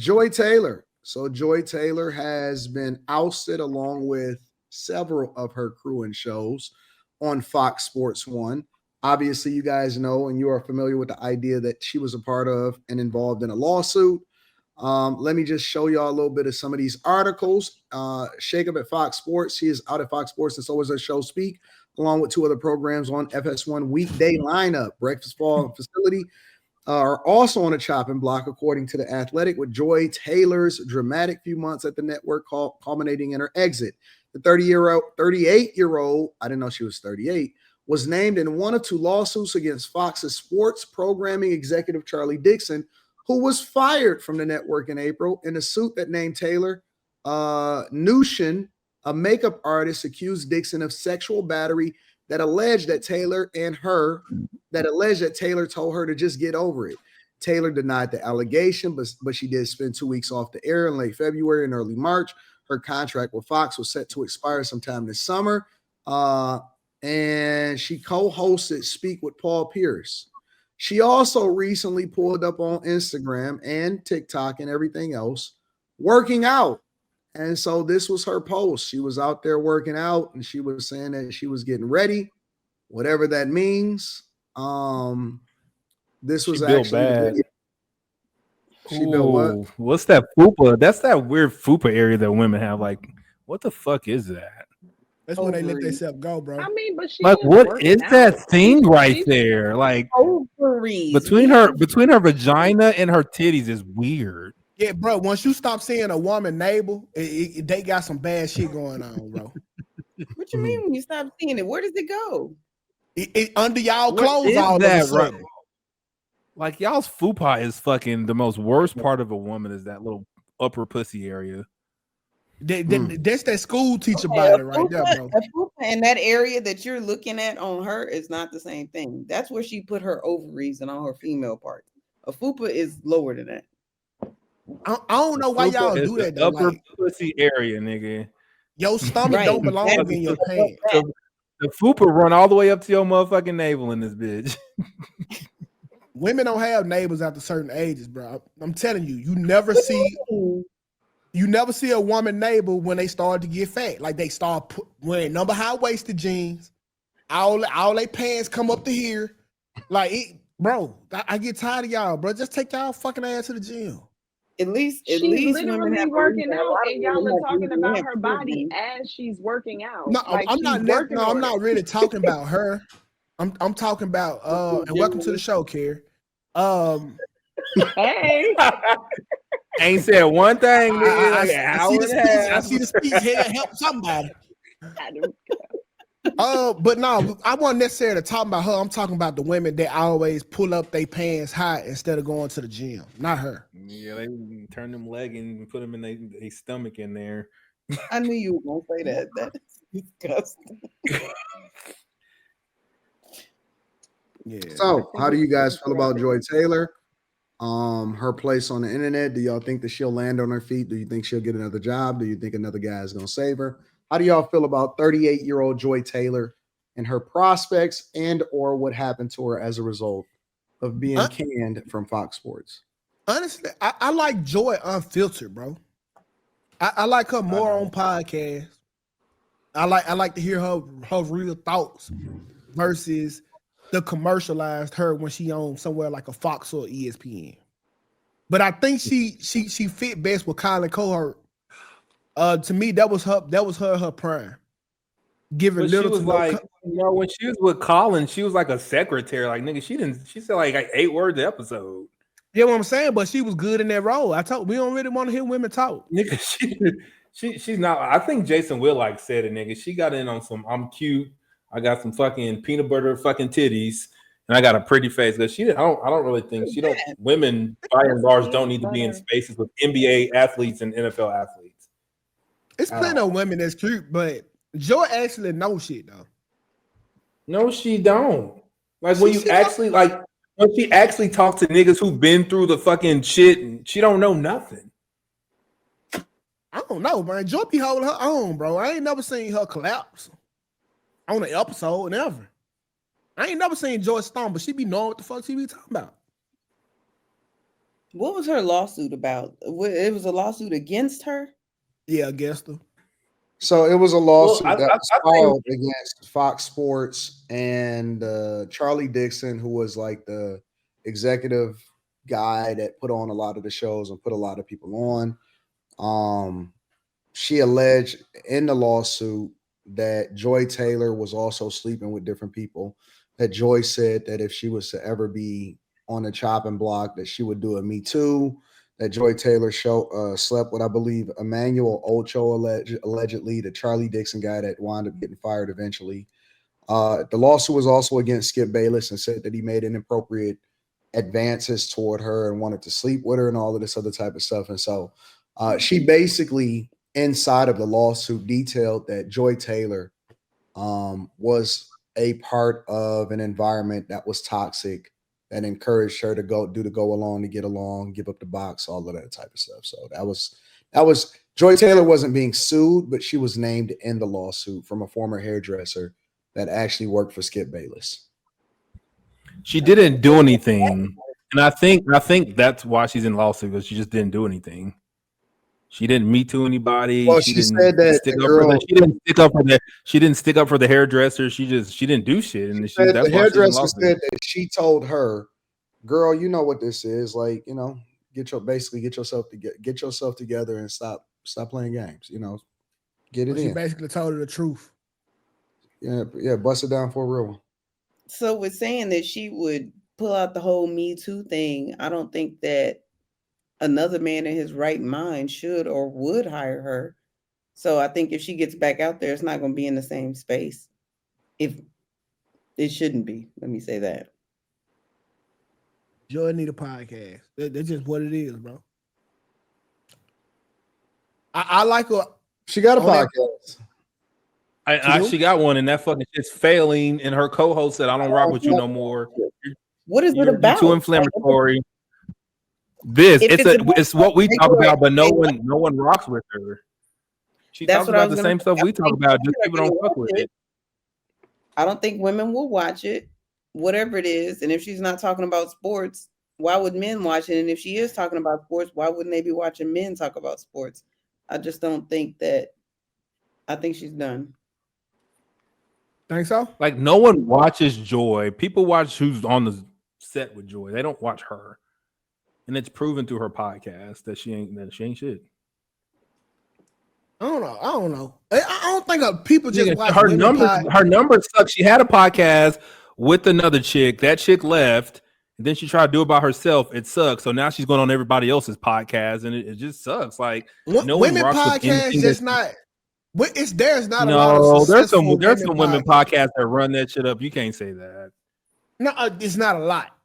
Joy Taylor. So Joy Taylor has been ousted along with several of her crew and shows on Fox Sports One. Obviously, you guys know and you are familiar with the idea that she was a part of and involved in a lawsuit. Let me just show y'all a little bit of some of these articles. Shake Up at Fox Sports. She is out at Fox Sports, and so is her show Speak, along with two other programs on FS1 weekday lineup. Breakfast Ball Facility are also on a chopping block, according to The Athletic, with Joy Taylor's dramatic few months at the network culminating in her exit. The 38-year-old, I didn't know she was 38, was named in one of two lawsuits against Fox's sports programming executive, Charlie Dixon, who was fired from the network in April. In a suit that named Taylor, Nushin, a makeup artist, accused Dixon of sexual battery that alleged that Taylor told her to just get over it. Taylor denied the allegation, but she did spend 2 weeks off the air in late February and early March. Her contract with Fox was set to expire sometime this summer. And she co-hosted Speak with Paul Pierce. She also recently pulled up on Instagram and TikTok and everything else, working out. And so this was her post. She was out there working out, and she was saying that she was getting ready, whatever that means. This was actually bad. She built what? What's that fupa? That's that weird fupa area that women have. Like, what the fuck is that? That's when they let themselves go, bro. I mean, but she like, what is out. that thing right there? Like, ovaries. between her vagina and her titties is weird. Yeah, bro. Once you stop seeing a woman neighbor, they got some bad shit going on, bro. What you mean when you stop seeing it? Where does it go? It under y'all clothes all that, right? Like, y'all's fupa is fucking the most worst part of a woman is that little upper pussy area. That's that school teacher body right there, bro. A fupa in that area that you're looking at on her is not the same thing. That's where she put her ovaries and all her female parts. A fupa is lower than that. I don't know why y'all do that though. Upper pussy area, nigga. Your stomach don't belong in your pants. The fupa run all the way up to your motherfucking navel in this bitch. Women don't have neighbors after certain ages, bro. I'm telling you, you never see a woman neighbor when they start to get fat. Like they start wearing number high-waisted jeans, all their pants come up to here. Like, bro, I get tired of y'all, bro. Just take y'all fucking ass to the gym. At least literally working out, and y'all are talking about her body as she's working out. No, like I'm not really talking about her. I'm talking about and welcome to the show, Kerry. Hey. Ain't said one thing. I see the speech here help somebody. But no, I wasn't necessarily talking about her. I'm talking about the women that always pull up their pants high instead of going to the gym. Not her. Yeah, they turn them leggings and put them in their stomach in there. I knew you were gonna say that. That's disgusting. Yeah. So, how do you guys feel about Joy Taylor? Her place on the internet. Do y'all think that she'll land on her feet? Do you think she'll get another job? Do you think another guy is gonna save her? How do y'all feel about 38-year-old Joy Taylor and her prospects and or what happened to her as a result of being canned from Fox Sports? Honestly, I like Joy unfiltered, bro. I like her more on podcasts. I like to hear her real thoughts versus the commercialized her when she on somewhere like a Fox or ESPN. But I think she fit best with Colin Cohort. To me, that was her prime. Giving but little she was to like, when she was with Colin, she was like a secretary. Like, nigga, she said like 8 words an episode. Yeah, what I'm saying, but she was good in that role. We don't really want to hear women talk. Nigga, she's not. I think Jason Willock said it, nigga. She got in on some I'm cute. I got some fucking peanut butter fucking titties, and I got a pretty face. Because I don't really think women by and large don't need to be in spaces with NBA athletes and NFL athletes. It's plenty of women that's cute, but Joy actually knows shit though. No, she don't. Like when she actually talk to niggas who've been through the fucking shit, and she don't know nothing. I don't know, man. Joy be holding her own, bro. I ain't never seen her collapse on an episode, never. I ain't never seen Joy Stone, but she be knowing what the fuck she be talking about. What was her lawsuit about? It was a lawsuit against her. Yeah, against her. So it was a lawsuit I that was think filed against Fox Sports and Charlie Dixon, who was like the executive guy that put on a lot of the shows and put a lot of people on. She alleged in the lawsuit that Joy Taylor was also sleeping with different people. That Joy said that if she was to ever be on the chopping block, that she would do a Me Too. That Joy Taylor slept with, I believe, Emmanuel Ocho allegedly, the Charlie Dixon guy that wound up getting fired eventually. The lawsuit was also against Skip Bayless and said that he made inappropriate advances toward her and wanted to sleep with her and all of this other type of stuff. And so she basically, inside of the lawsuit, detailed that Joy Taylor was a part of an environment that was toxic, that encouraged her to go along, to get along, give up the box, all of that type of stuff. So that was Joy Taylor wasn't being sued, but she was named in the lawsuit from a former hairdresser that actually worked for Skip Bayless. she didn't do anything, and I think that's why she's in lawsuit, because she just didn't do anything. She didn't meet to anybody. Well, she she didn't said that stick the up girl- for the, she didn't stick up for the she didn't stick up for the hairdresser. She didn't do shit, and that's The why she's in hairdresser lawsuit. said that she told her, "Girl, you know what this is. Like, get yourself together and stop playing games. Get it She in. basically told her the truth. Yeah, bust it down for a real one." So with saying that she would pull out the whole Me Too thing, I don't think that another man in his right mind should or would hire her. So I think if she gets back out there, it's not going to be in the same space. If it shouldn't be, let me say that. Joy need a podcast. That's just what it is, bro. I like her. She got a On that- podcast. I actually got one, and that fucking shit's failing. And her co-host said, "I don't rock with you no more. What is it You're about? too inflammatory." It's what we talk about, but no regular- one rocks with her. She That's talks what I about was the gonna same say. stuff I we talk think about. Just people people are don't gonna fuck with watch it. I don't think women will watch it, whatever it is. And if she's not talking about sports, why would men watch it? And if she is talking about sports, why wouldn't they be watching men talk about sports? I just don't think that. I think she's done. Think so? Like, no one watches Joy. People watch who's on the set with Joy. They don't watch her, and it's proven through her podcast that she ain't shit. I don't know. I don't think people just watch her women numbers. Her numbers suck. She had a podcast with another chick. That chick left, and then she tried to do it by herself. It sucks. So now she's going on everybody else's podcast, and it just sucks. Like, no one women rocks with podcasts anything just that's- not. There's not a lot of there's successful some women podcasts that run that shit up. You can't say that. No, it's not a lot.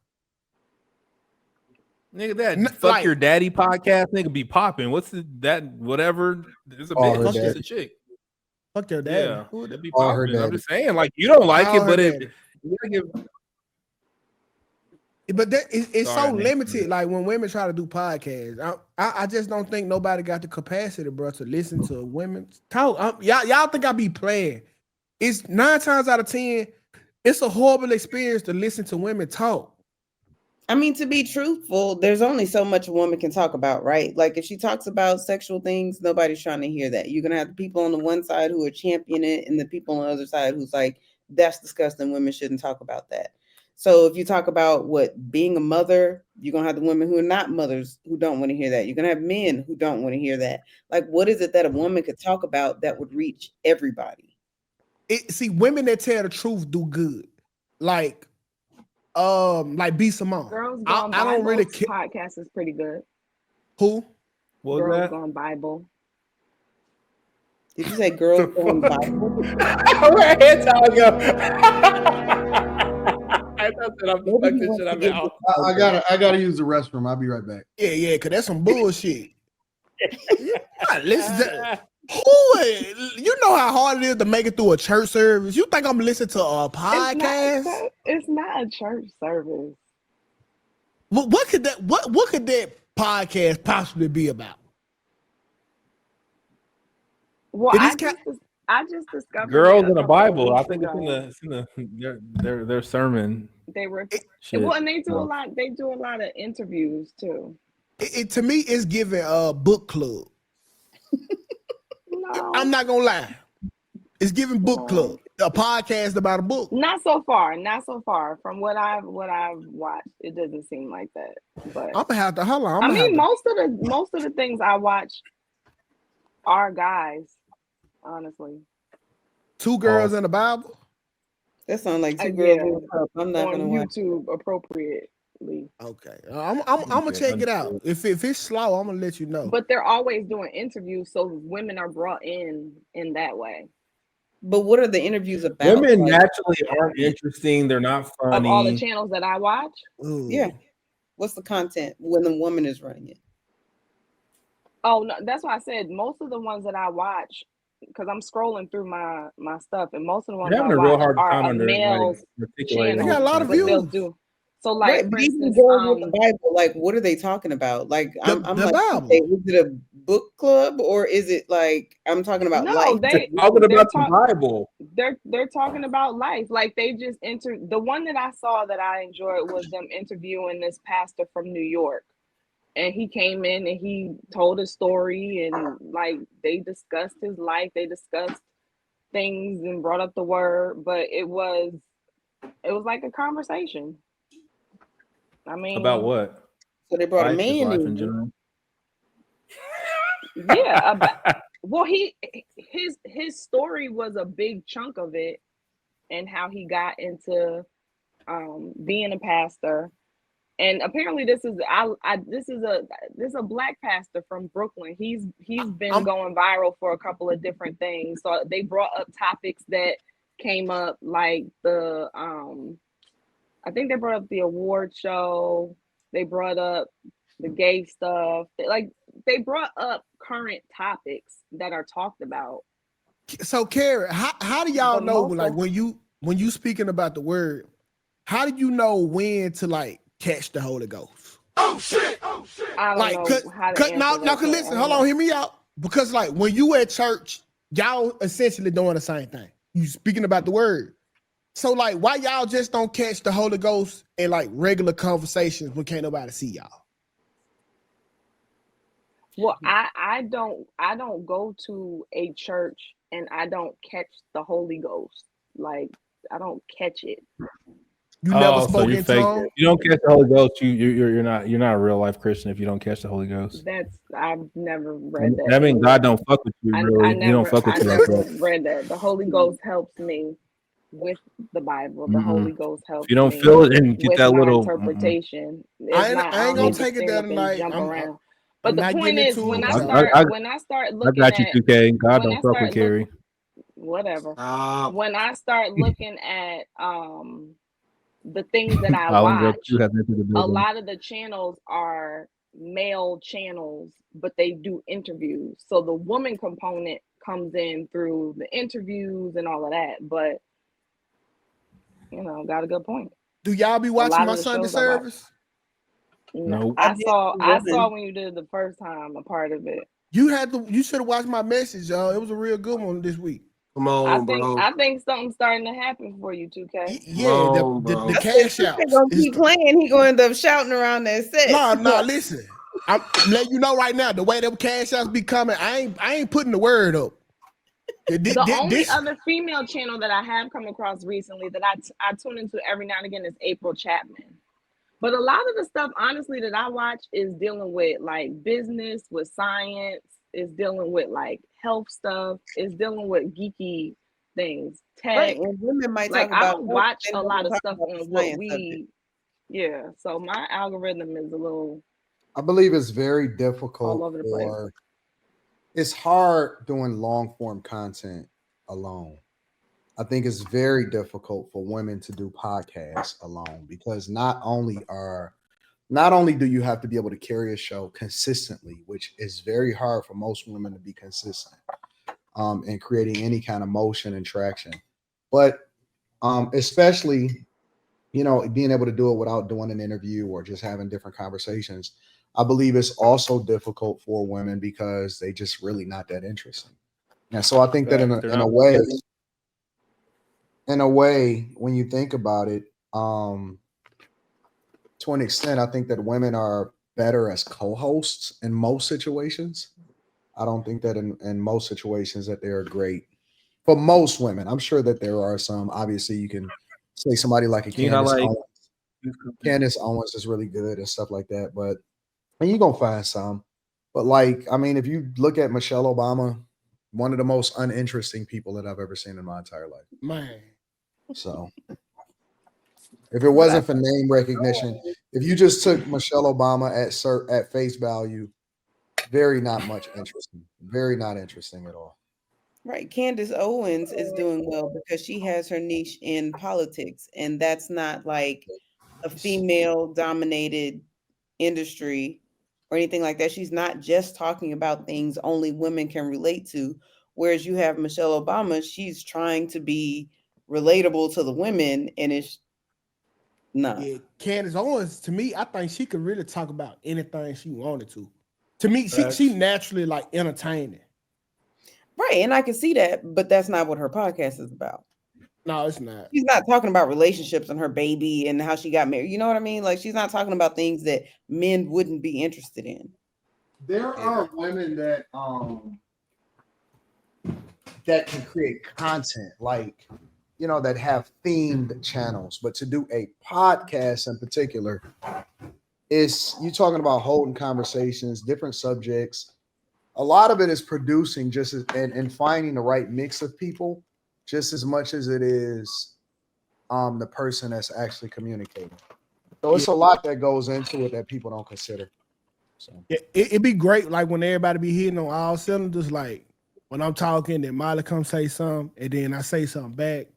Nigga, that fuck like- your daddy podcast, nigga, be popping. What's that? Whatever. It's a Call her bitch. It's daddy. a chick. Fuck your dad. Yeah, Who that'd be Call her popping. I'm daddy. just saying, like, you don't like Call it, her but daddy. you gotta give. But it's Sorry, so Nick. limited. Like when women try to do podcasts, I just don't think nobody got the capacity, bro, to listen to women talk. Y'all think I be playing? It's 9 times out of 10, it's a horrible experience to listen to women talk. I mean, to be truthful, there's only so much a woman can talk about, right? Like if she talks about sexual things, nobody's trying to hear that. You're gonna have the people on the one side who are championing it, and the people on the other side who's like, that's disgusting. Women shouldn't talk about that. So if you talk about being a mother, you're gonna have the women who are not mothers who don't want to hear that. You're gonna have men who don't want to hear that. Like, what is it that a woman could talk about that would reach everybody? See, women that tell the truth do good. Like B. Simone. Girls I Gone don't really Bible's care. podcast is pretty good. Who? What was Girls that? Gone Bible. Did you say girls going Bible? Where head time go? I thought that I'm Nobody fucked this wants shit to up get now. I gotta use the restroom. I'll be right back. Yeah, cause that's some bullshit. Listen to, you know how hard it is to make it through a church service. You think I'm listening to a podcast? It's not a church service. What could that podcast possibly be about? Well, It I is just discovered Girls it in the couple of Bible. I weeks think ago. it's in their sermon. They were Shit. well, and they do No. a lot. They do a lot of interviews too. It to me is giving a book club. No, I'm not gonna lie. It's giving book club, a podcast about a book. not so far. Not so far. From what I've watched, it doesn't seem like that. But I'm gonna have to hold on. I mean, most of the things I watch are guys. Honestly, Two girls in the Bible. That sounds like two yeah, girls in a cup. I'm not on gonna watch. YouTube appropriately. Okay, I'm gonna check it out. If it's slow, I'm gonna let you know. But they're always doing interviews, so women are brought in that way. But what are the interviews about? Women Like, naturally aren't interesting. They're not funny. Of all the channels that I watch, Ooh. yeah. What's the content when the woman is running it? oh no, that's why I said most of the ones that I watch, because I'm scrolling through my stuff, and most of the ones You're I having a real watch hard are time a under male's articulating. They got a lot of but they'll views. do. So, like, Right, for but even instance, girls with the Bible, like, what are they talking about? Like, I'm The like, Bible. okay, is it a book club or is it like I'm talking about no, life? they Talking about the talk- Bible. they're talking about life. Like, they just entered. The one that I saw that I enjoyed was them interviewing this pastor from New York, and he came in and he told his story, and like they discussed his life, they discussed things and brought up the word, but it was like a conversation. I mean, About what? So they brought a Life, just man life in in. general. yeah, well, his story was a big chunk of it, and how he got into being a pastor. And apparently this is a black pastor from Brooklyn. He's been going viral for a couple of different things. So they brought up topics that came up, like the I think they brought up the award show. They brought up the gay stuff. They brought up current topics that are talked about. So, Carrie, how do y'all But know, most like, of- when you speaking about the word, how do you know when to, like, catch the Holy Ghost? I don't Like, know how to answer now, that. cause listen, hold on, hear me out. Because, like, when you at church, y'all essentially doing the same thing. You speaking about the word. So, like, why y'all just don't catch the Holy Ghost in, like, regular conversations when can't nobody see y'all? Well, I don't go to a church and I don't catch the Holy Ghost. Like, I don't catch it. You never So spoke you're in fake. tongues? You don't catch the Holy Ghost. You're not a real life Christian if you don't catch the Holy Ghost. I've never read that. That means God don't fuck with you. Really, I He don't fuck with you like never that. read that. The Holy Ghost helps me with the Bible. The Holy Ghost helps If you don't me feel it and get with that my little interpretation. I It's not, ain't don't gonna need to take it stand there up and tonight. jump I'm around. But I'm the not point getting is, into when it. I start I looking got you, at 2K. God when don't I fuck start with Carrie. whatever. When I start looking at the things that I Island Girl watch, 2 has entered the a building. lot of the channels are male channels, but they do interviews. So the woman component comes in through the interviews and all of that. But got a good point. Do y'all be A watching lot my of the Sunday shows I watch. service? No, Nope. I saw when you did it the first time, a part of it. You should have watched my message, y'all. It was a real good one this week. Come on, I think something's starting to happen for you, 2K. Yeah, the cash out. He's gonna keep playing. He gonna end up shouting around that set. No, listen. I'm letting you know right now, the way them cash outs be coming, I ain't putting the word up. The only other female channel that I have come across recently that I tune into every now and again is April Chapman. But a lot of the stuff, honestly, that I watch is dealing with like business, with science, is dealing with like health stuff, is dealing with geeky things, tech. Right, and women might like talk about I don't watch health, a lot of talk stuff about on the what science we. subject. Yeah, so my algorithm is a little. I believe it's very all difficult over the place. It's hard doing long form content alone. I think it's very difficult for women to do podcasts alone because not only do you have to be able to carry a show consistently, which is very hard for most women to be consistent in creating any kind of motion and traction, but especially being able to do it without doing an interview or just having different conversations. I believe it's also difficult for women because they just really not that interesting. And so I think that in a way, when you think about it, to an extent, I think that women are better as co-hosts in most situations. I don't think that in most situations that they are great for most women. I'm sure that there are some. Obviously, you can say somebody like a Can you Candace highlight- Owens. Candace Owens is really good and stuff like that. But and you're gonna find some. But like, I mean, if you look at Michelle Obama, one of the most uninteresting people that I've ever seen in my entire life. Man. So if it wasn't for name recognition, if you just took Michelle Obama at face value, very not much interesting. Very not interesting at all. Right. Candace Owens is doing well because she has her niche in politics, and that's not like a female dominated industry or anything like that. She's not just talking about things only women can relate to. Whereas you have Michelle Obama, she's trying to be relatable to the women, and it's not. Yeah, Candace Owens, to me, I think she could really talk about anything she wanted to. To me, she naturally like entertaining. Right. And I can see that, but that's not what her podcast is about. No, it's not. She's not talking about relationships and her baby and how she got married. You know what I mean? Like, she's not talking about things that men wouldn't be interested in. There are women that that can create content, like, you know, that have themed channels, but to do a podcast in particular, is you talking about holding conversations, different subjects. A lot of it is producing just as, and finding the right mix of people just as much as it is the person that's actually communicating. So it's a lot that goes into it that people don't consider. So Yeah, it'd be great, like when everybody be hitting on all cylinders, like when I'm talking, then Molly come say something, and then I say something back,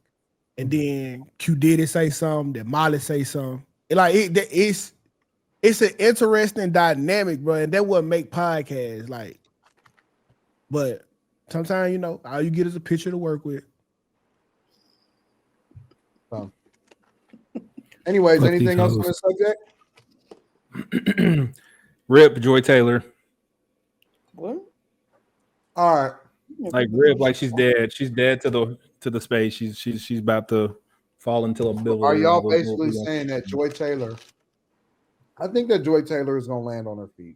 and then Q Diddy say something, then Molly say something. It's an interesting dynamic, bro, and that would make podcasts like. But sometimes, you know, all you get is a picture to work with. anyways, Fuck anything these else on hoes. this subject? Rip Joy Taylor. What? All right. Like Rip, like she's dead. She's dead to the space. She's about to fall into a bill. Are y'all basically saying that Joy Taylor? I think that Joy Taylor is going to land on her feet.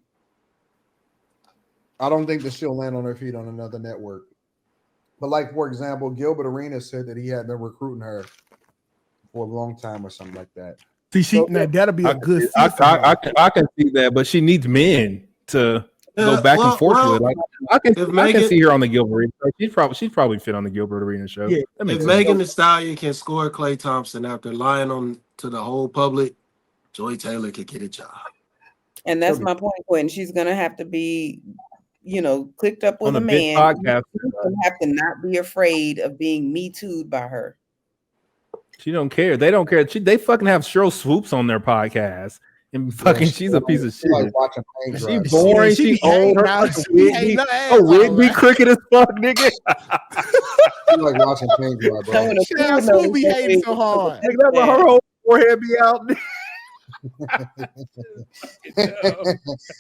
I don't think that she'll land on her feet on another network. But like, for example, Gilbert Arenas said that he had been recruiting her for a long time or something like that. See, now that'll be a good fit. I can see that, but she needs men to go back and forth with. Like, I can see her on the Gilbert Arenas. She's probably fit on the Gilbert Arenas show. Yeah. If Megan Thee Stallion can score Klay Thompson after lying on to the whole public, Joy Taylor could get a job. And that's my point, Quentin. She's gonna have to be, you know, clicked up with On a a big man. podcast. She's gonna have to not be afraid of being Me Too'd by her. She don't care. They don't care. They fucking have Cheryl Swoops on their podcast. And fucking, she's a piece of shit. Like watching paint She dry. boring. She She be old. Her hating fucking out. She wig hating be- her ass her wig off, be right? crooked as fuck, nigga. She like watching paint dry, bro. Cheryl Swoop be hating so hard. Nigga, that's why her whole forehead be out.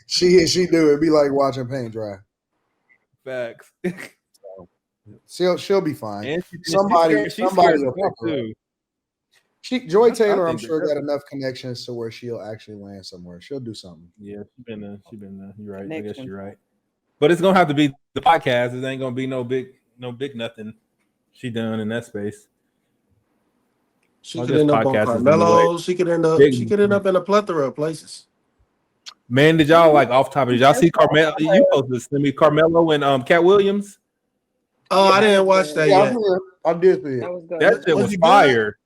she do it. Be like watching paint dry. Facts. She'll be fine. And Somebody will scared pick her up. too. Joy Taylor, I'm think sure, that- got enough connections to where she'll actually land somewhere. She'll do something. Yeah, she been there. You're right. I Next guess one. you're right. But it's gonna have to be the podcast. It ain't gonna be no big nothing she done in that space. She Well, could this end up on podcast is Carmelo. She could end up. Big- She could end up in a plethora of places. Man, did y'all like off topic? Did y'all see Carmelo? You posted this to me, Carmelo and Cat Williams. Oh, I didn't watch that Yeah, yet. I did see it. That was good. That shit Was was it good? fire.